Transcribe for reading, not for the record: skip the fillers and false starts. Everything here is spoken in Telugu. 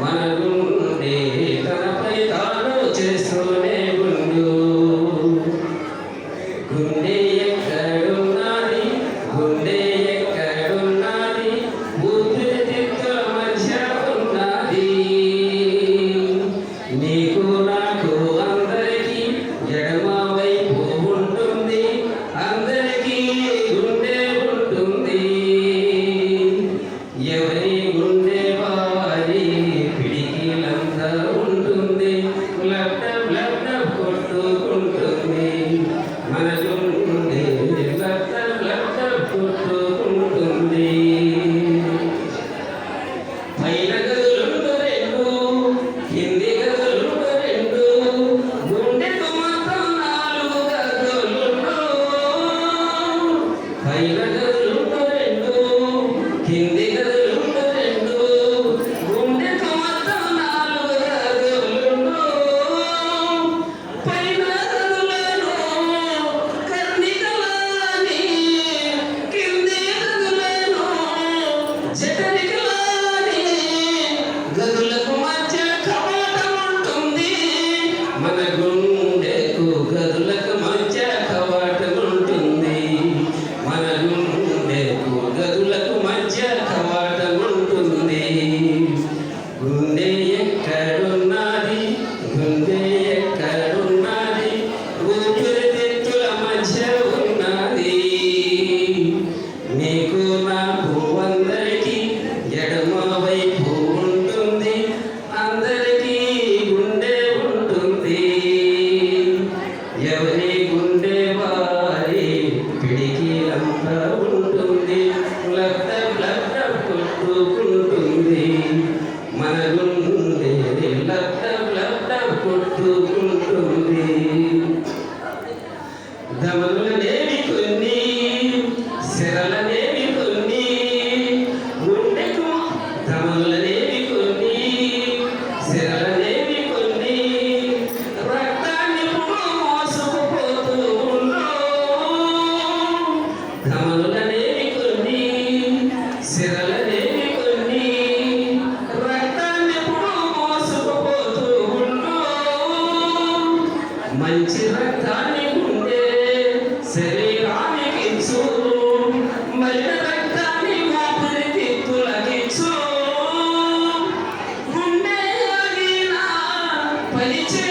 మన గుండె తనపై తాను చేస్తూనే ఉండు. గుండె ఎక్కడున్నది, గుండె ఎక్కడున్నది, ఊపిరితిత్తుల మధ్య ఉన్నది. నీకు నాకు అందరికీ ఎడమ వైపు ఉంటుంది, అందరికీ గుండె ఉంటుంది. ఎవరి గుండె వారి పిడికిలంతా ఉంటుంది, లబ్డ లబ్డ కొట్టుకుంటుంది. మన గుండె లబ్డ లబ్డ కొట్టుకుంటుంది. పైన గదులుండు రెండు, కింది గదులుండు రెండు, గుండెకు మొత్తం 4 గదులుండు. పైన గదులుండు రెండు, కింది గదులుండు రెండు, గుండెకు మొత్తం 4 గదులుండు. పైన గదులను కర్ణికలని, కింది గదులను జఠరికలని, గదులకు మధ్య కవాటం ఉంటుంది. మన గుండెకు గదులకు మధ్య కవాటం ఉంటుంది. మన గుండెకు గదులకు మధ్య కవాటం ఉంటుంది. గుండె ఎక్కడున్నది, గుండె ఎక్కడున్నది, ఊపిరితిత్తుల మధ్య ఉన్నది. నీకు నాకు అందరికీ ఎడమ వైపు ఉంటుంది, అందరికీ గుండె ఉంటుంది. ఎవరి గుండె వారి పిడికిలంతా ఉంటుంది, లబ్డ లబ్డ కొట్టుకుంటుంది. మన గుండె లబ్డ లబ్డ కొట్టుకుంటుంది. ధమనులనేవి కొన్ని, సిరలనేవి కొన్ని, గుండెకు ధమనులనేవి కొన్ని, సిరలనేవి కొన్ని, రక్తాన్ని మోసుకుపోతూ ఉండు. ధమనులనేవి కొన్ని, సిరలనేవి కొన్ని, రక్తాన్ని మోసుకుపోతూ ఉండు. మంచి రక్తాన్ని గుండె శరీరానికి ఇచ్చు, మలిన రక్తాన్ని ఊపిరితిత్తులకిచ్చు. గుండె ఆగినా పనిచే